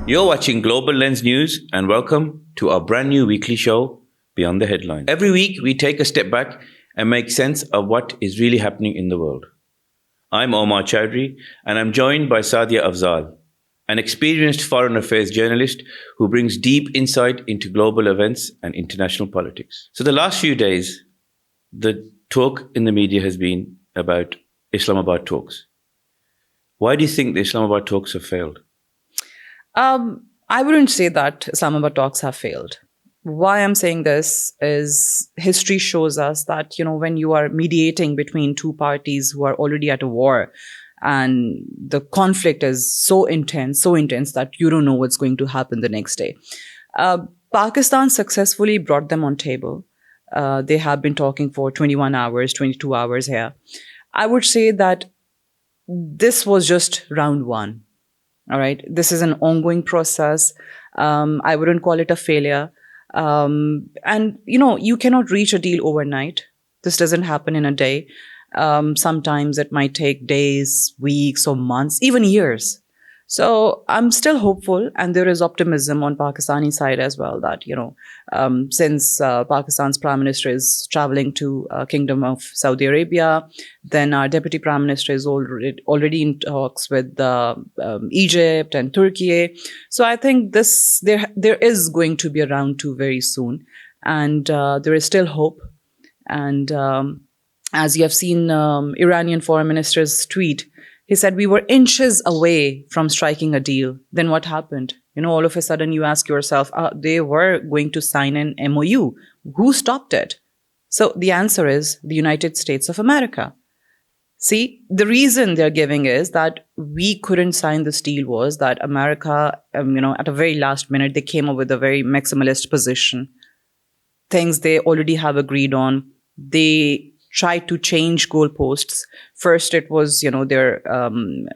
You're watching Global Lens News, and welcome to our brand new weekly show, Beyond the Headline. Every week, we take a step back and make sense of what is really happening in the world. I'm Omar Chowdhury, and I'm joined by Sadia Afzal, an experienced foreign affairs journalist who brings deep insight into global events and international politics. So the last few days, the talk in the media has been about Islamabad talks. Why do you think the Islamabad talks have failed? I wouldn't say that Islamabad talks have failed. Why I'm saying this is history shows us that, when you are mediating between two parties who are already at a war and the conflict is so intense that you don't know what's going to happen the next day. Pakistan successfully brought them on table. They have been talking for 21 hours, 22 hours here. I would say that this was just round one. All right. This is an ongoing process. I wouldn't call it a failure. And, you cannot reach a deal overnight. This doesn't happen in a day. Sometimes it might take days, weeks, or months, even years. So I'm still hopeful, and there is optimism on Pakistani side as well that, since Pakistan's Prime Minister is traveling to Kingdom of Saudi Arabia, then our Deputy Prime Minister is already in talks with Egypt and Turkey. So I think there is going to be a round two very soon, and there is still hope. And as you have seen Iranian Foreign Minister's tweet, he said, we were inches away from striking a deal. Then what happened? All of a sudden you ask yourself, they were going to sign an MOU. Who stopped it? So the answer is the United States of America. See, the reason they're giving is that we couldn't sign this deal was that America, at a very last minute, they came up with a very maximalist position. Things they already have agreed on. They tried to change goalposts. First, it was, their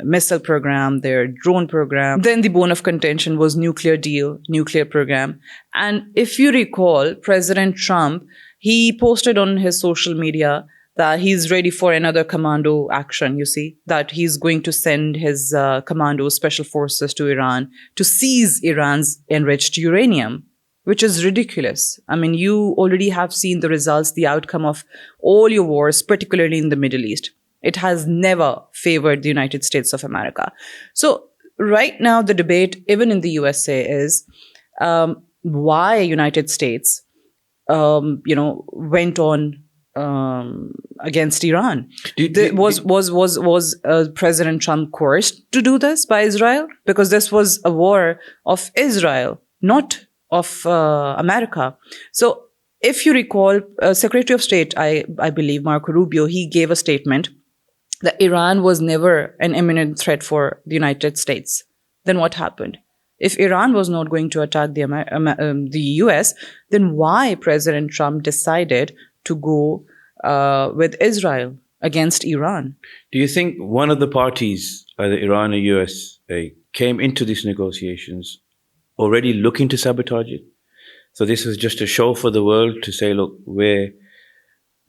missile program, their drone program. Then the bone of contention was nuclear deal, nuclear program. And if you recall, President Trump, he posted on his social media that he's ready for another commando action, that he's going to send his commando special forces to Iran to seize Iran's enriched uranium, which is ridiculous. I mean, you already have seen the results, the outcome of all your wars, particularly in the Middle East. It has never favored the United States of America. So right now, the debate, even in the USA, is why United States, went on against Iran. Was President Trump coerced to do this by Israel? Because this was a war of Israel, not of America. So if you recall, Secretary of State, I believe, Marco Rubio, he gave a statement that Iran was never an imminent threat for the United States. Then what happened? If Iran was not going to attack the US, then why President Trump decided to go with Israel against Iran? Do you think one of the parties, either Iran or US, came into these negotiations already looking to sabotage it? So this was just a show for the world to say, look, we're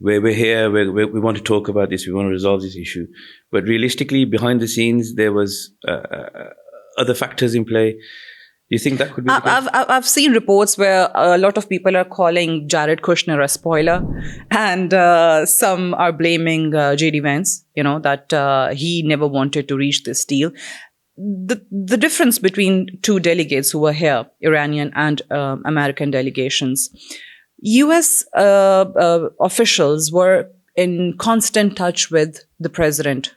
here, we want to talk about this, we want to resolve this issue. But realistically, behind the scenes, there was other factors in play. Do you think that could be the case? I've seen reports where a lot of people are calling Jared Kushner a spoiler, and some are blaming J.D. Vance, that he never wanted to reach this deal. The difference between two delegates who were here, Iranian and American delegations, U.S. Officials were in constant touch with the president,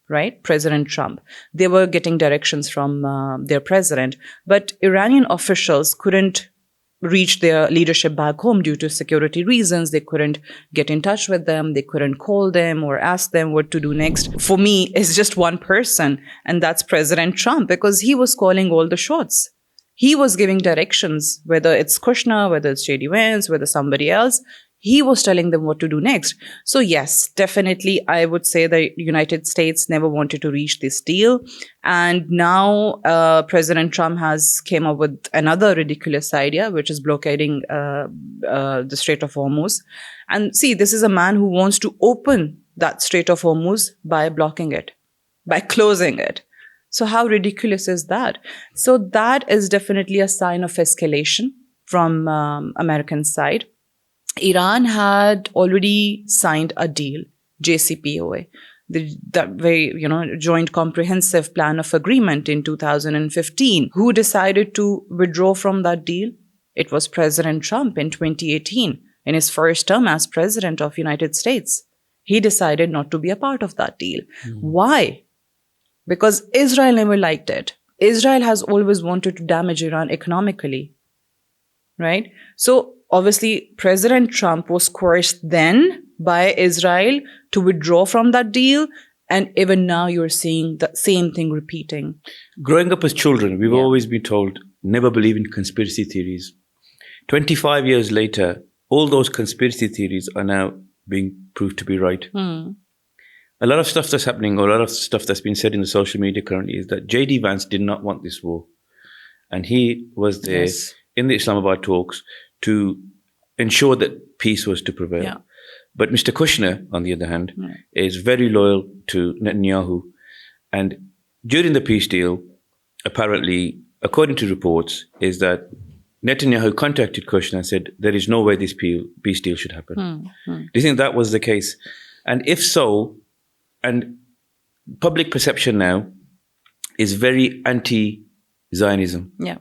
right? President Trump. They were getting directions from their president, but Iranian officials couldn't reach their leadership back home due to security reasons. They couldn't get in touch with them. They couldn't call them or ask them what to do next. For me, it's just one person, and that's President Trump, because he was calling all the shots. He was giving directions, whether it's Kushner, whether it's J.D. Vance, whether somebody else. He was telling them what to do next. So yes, definitely, I would say the United States never wanted to reach this deal. And now President Trump has came up with another ridiculous idea, which is blockading the Strait of Hormuz. And see, this is a man who wants to open that Strait of Hormuz by blocking it, by closing it. So how ridiculous is that? So that is definitely a sign of escalation from American side. Iran had already signed a deal, JCPOA, the very joint comprehensive plan of agreement in 2015. Who decided to withdraw from that deal? It was President Trump in 2018, in his first term as president of United States. He decided not to be a part of that deal. Why? Because Israel never liked it. Israel has always wanted to damage Iran economically, right? So obviously, President Trump was coerced then by Israel to withdraw from that deal. And even now, you're seeing the same thing repeating. Growing up as children, we've always been told, never believe in conspiracy theories. 25 years later, all those conspiracy theories are now being proved to be right. A lot of stuff that's happening, or a lot of stuff that's been said in the social media currently, is that J.D. Vance did not want this war. And he was there in the Islamabad talks to ensure that peace was to prevail. Yeah. But Mr. Kushner, on the other hand, is very loyal to Netanyahu. And during the peace deal, apparently, according to reports, is that Netanyahu contacted Kushner and said, there is no way this peace deal should happen. Do you think that was the case? And if so, and public perception now is very anti-Zionism. Yeah.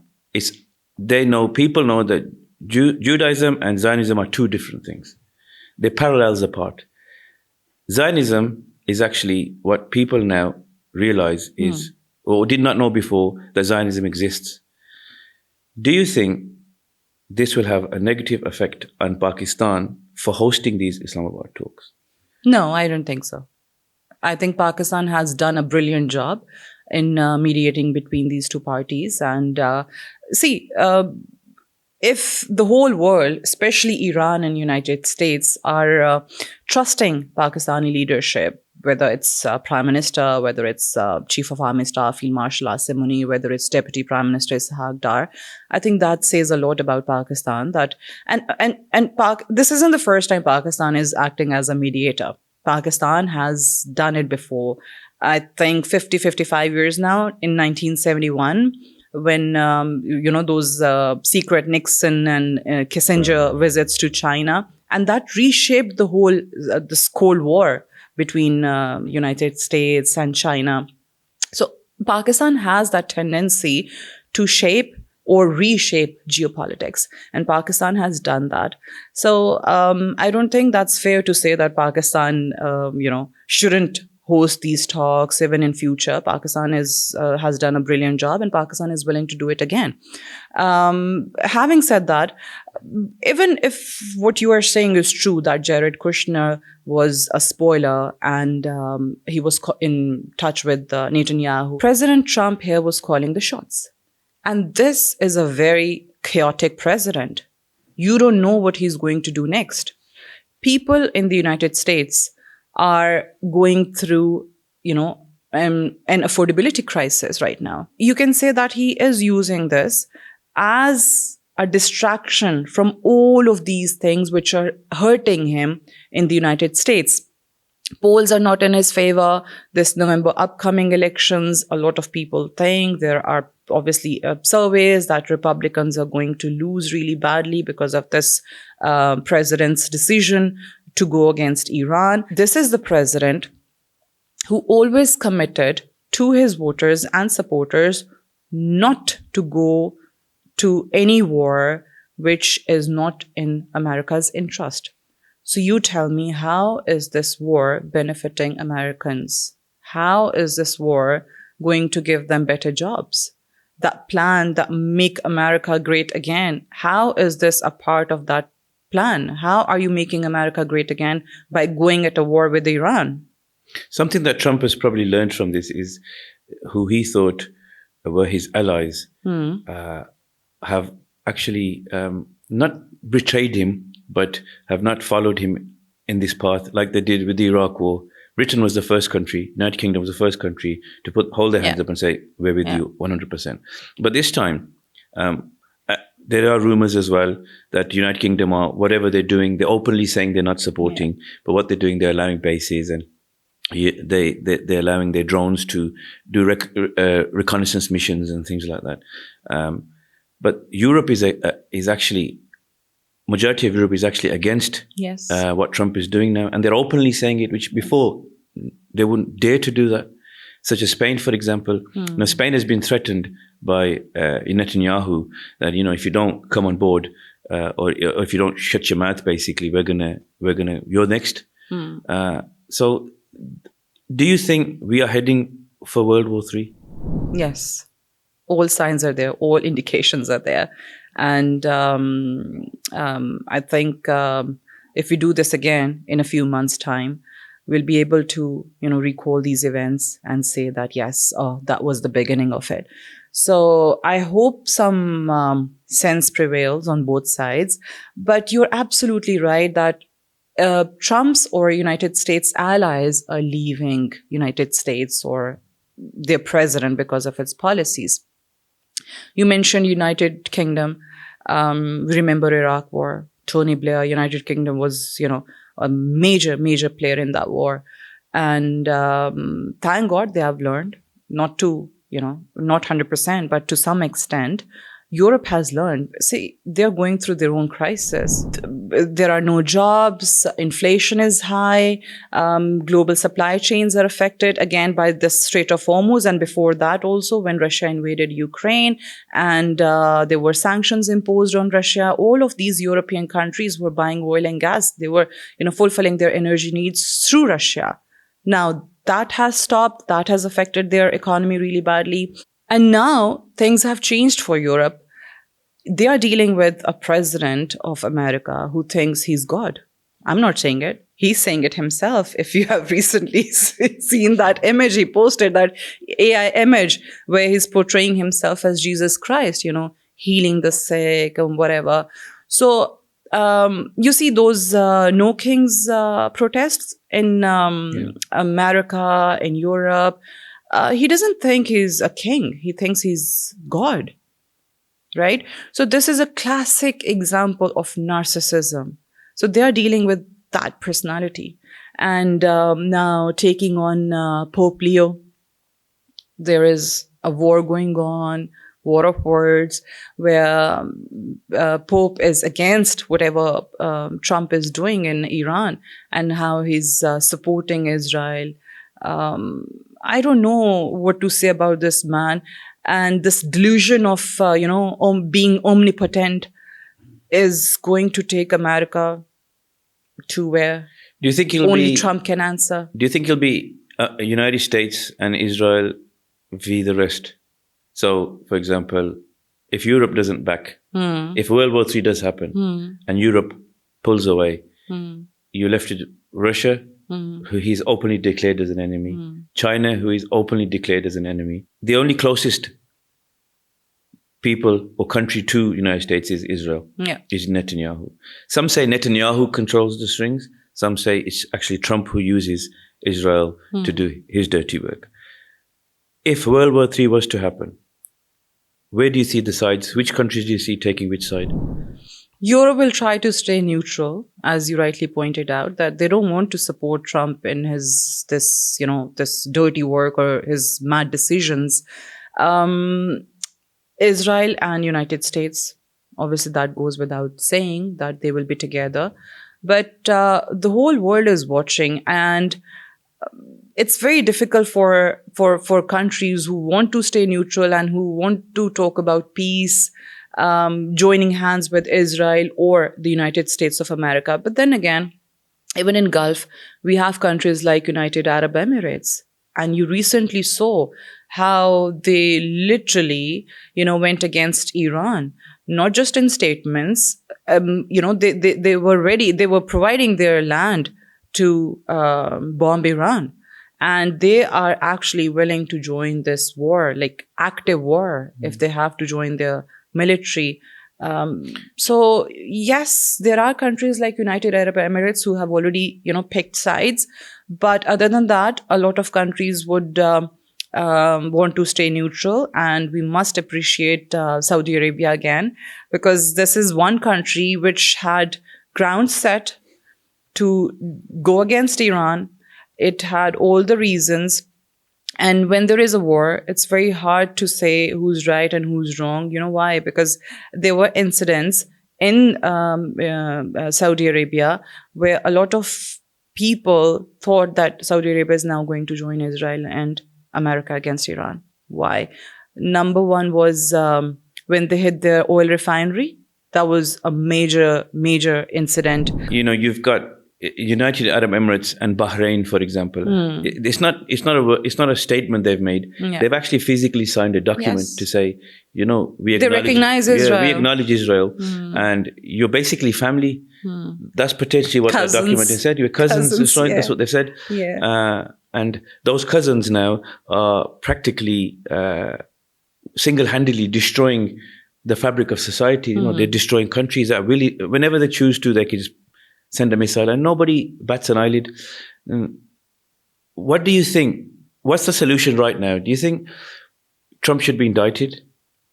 People know that Judaism and Zionism are two different things. They're parallels apart. Zionism is actually what people now realize is, or did not know before, that Zionism exists. Do you think this will have a negative effect on Pakistan for hosting these Islamabad talks? No, I don't think so. I think Pakistan has done a brilliant job in mediating between these two parties. And if the whole world, especially Iran and United States, are trusting Pakistani leadership, whether it's Prime Minister, whether it's Chief of Army Staff, Field Marshal Asim Munir, whether it's Deputy Prime Minister Ishaq Dar, I think that says a lot about Pakistan. This isn't the first time Pakistan is acting as a mediator. Pakistan has done it before. I think 55 years now. In 1971, when those secret Nixon and Kissinger visits to China, and that reshaped the whole this Cold War between United States and China. So Pakistan has that tendency to shape or reshape geopolitics, and Pakistan has done that. So I don't think that's fair to say that Pakistan, shouldn't host these talks even in future. Pakistan has done a brilliant job, and Pakistan is willing to do it again. Having said that, even if what you are saying is true, that Jared Kushner was a spoiler and he was in touch with Netanyahu, President Trump here was calling the shots. And this is a very chaotic president. You don't know what he's going to do next. People in the United States are going through, an affordability crisis right now. You can say that he is using this as a distraction from all of these things which are hurting him in the United States. Polls are not in his favor. This November upcoming elections, a lot of people think there are obviously surveys that Republicans are going to lose really badly because of this president's decision to go against Iran. This is the president who always committed to his voters and supporters not to go to any war which is not in America's interest. So you tell me, how is this war benefiting Americans? How is this war going to give them better jobs? That plan that make America great again, how is this a part of that plan? How are you making America great again by going at a war with Iran? Something that Trump has probably learned from this is who he thought were his allies have actually not betrayed him, but have not followed him in this path like they did with the Iraq War. Britain was the first country, United Kingdom was the first country to hold their hands up and say, we're with you 100%. But this time, there are rumors as well that United Kingdom are, whatever they're doing, they're openly saying they're not supporting, but what they're doing, they're allowing bases. And they're allowing their drones to do reconnaissance missions and things like that. But Europe is actually, majority of Europe is actually against Yes. what Trump is doing now, and they're openly saying it, which before they wouldn't dare to do that. Such as Spain, for example. Now, Spain has been threatened by Netanyahu that, if you don't come on board or if you don't shut your mouth, basically, you're next. So, do you think we are heading for World War III? Yes. All signs are there. All indications are there. And I think if we do this again in a few months' time, we'll be able to, recall these events and say that, yes, that was the beginning of it. So I hope some sense prevails on both sides. But you're absolutely right that Trump's or United States allies are leaving United States or their president because of its policies. You mentioned United Kingdom. Remember Iraq War. Tony Blair, United Kingdom was, a major player in that war. And thank God they have learned, not 100%, but to some extent. Europe has learned. See, they're going through their own crisis. There are no jobs. Inflation is high. Global supply chains are affected again by the Strait of Hormuz. And before that also, when Russia invaded Ukraine and there were sanctions imposed on Russia, all of these European countries were buying oil and gas. They were, fulfilling their energy needs through Russia. Now that has stopped. That has affected their economy really badly. And now things have changed for Europe. They are dealing with a president of America who thinks he's God. I'm not saying it. He's saying it himself. If you have recently seen that image, he posted that AI image where he's portraying himself as Jesus Christ, healing the sick and whatever. So you see those No Kings protests in America, in Europe. He doesn't think he's a king. He thinks he's God. Right? So this is a classic example of narcissism. So they are dealing with that personality. And now taking on Pope Leo, there is a war going on, war of words, where Pope is against whatever Trump is doing in Iran and how he's supporting Israel. I don't know what to say about this man. And this delusion of, being omnipotent is going to take America to where do you think only Trump can answer. Do you think it'll be United States and Israel v. the rest? So, for example, if Europe doesn't back, if World War III does happen and Europe pulls away, you're left with Russia, who he's openly declared as an enemy, China, who is openly declared as an enemy. The only closest people or country to United States is Israel, is Netanyahu. Some say Netanyahu controls the strings. Some say it's actually Trump who uses Israel to do his dirty work. If World War III was to happen, where do you see the sides? Which countries do you see taking which side? Europe will try to stay neutral, as you rightly pointed out, that they don't want to support Trump in his this dirty work or his mad decisions. Israel and United States, obviously that goes without saying that they will be together. But the whole world is watching, and it's very difficult for countries who want to stay neutral and who want to talk about peace, joining hands with Israel or the United States of America. But then again, even in Gulf, we have countries like United Arab Emirates. And you recently saw how they literally, went against Iran, not just in statements. They were ready. They were providing their land to bomb Iran. And they are actually willing to join this war, like active war, if they have to join their military. So yes, there are countries like United Arab Emirates who have already, picked sides. But other than that, a lot of countries would want to stay neutral. And we must appreciate Saudi Arabia again, because this is one country which had ground set to go against Iran It had all the reasons. And when there is a war, it's very hard to say who's right and who's wrong. You know why? Because there were incidents in Saudi Arabia where a lot of people thought that Saudi Arabia is now going to join Israel and America against Iran. Why? Number one was when they hit their oil refinery. That was a major, major incident. You've got United Arab Emirates and Bahrain, for example. It's not a statement they've made. Yeah. They've actually physically signed a document to say, we recognize Israel. We acknowledge Israel, and you're basically family. That's potentially what that document has said. You're cousins. That's right. That's what they've said. Yeah. And those cousins now are practically single-handedly destroying the fabric of society. They're destroying countries that really, whenever they choose to, they can just send a missile and nobody bats an eyelid. What do you think? What's the solution right now? Do you think Trump should be indicted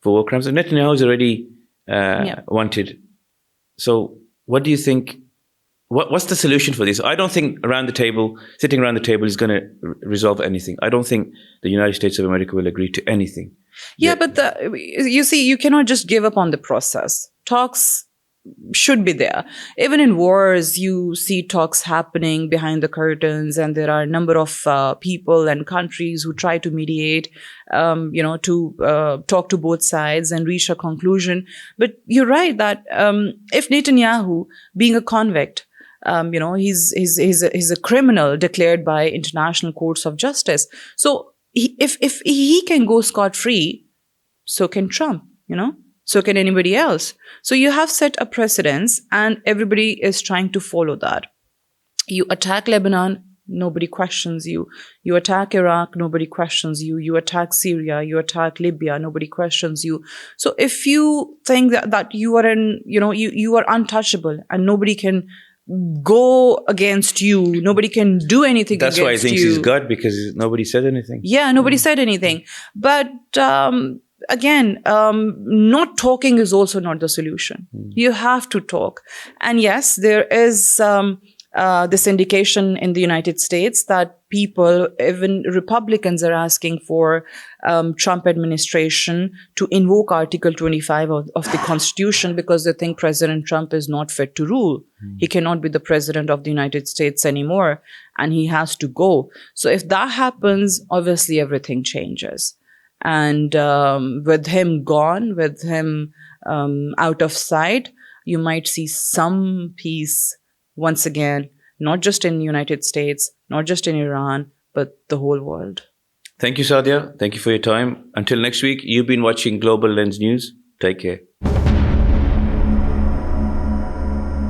for war crimes? And Netanyahu is already wanted. So what do you think? What's the solution for this? I don't think sitting around the table is going to resolve anything. I don't think the United States of America will agree to anything. Yeah, but you see, you cannot just give up on the process. Talks should be there. Even in wars, you see talks happening behind the curtains, and there are a number of people and countries who try to mediate, to talk to both sides and reach a conclusion. But you're right that if Netanyahu, being a convict, he's a criminal declared by international courts of justice. So if he can go scot-free, so can Trump, so can anybody else. So you have set a precedence and everybody is trying to follow that. You attack Lebanon, nobody questions you. You attack Iraq, nobody questions you. You attack Syria, you attack Libya, nobody questions you. So if you think that you are you are untouchable and nobody can go against you, nobody can do anything against you. That's why he thinks he's God, because nobody said anything. Yeah, nobody said anything. But again, not talking is also not the solution. You have to talk. And yes, there is this indication in the United States that people, even Republicans, are asking for Trump administration to invoke Article 25 of the Constitution because they think President Trump is not fit to rule. He cannot be the president of the United States anymore, and he has to go. So if that happens, obviously everything changes. And with him gone, with him out of sight, you might see some peace once again, not just in the United States, not just in Iran, but the whole world. Thank you, Sadia. Thank you for your time. Until next week, you've been watching Global Lens News. Take care.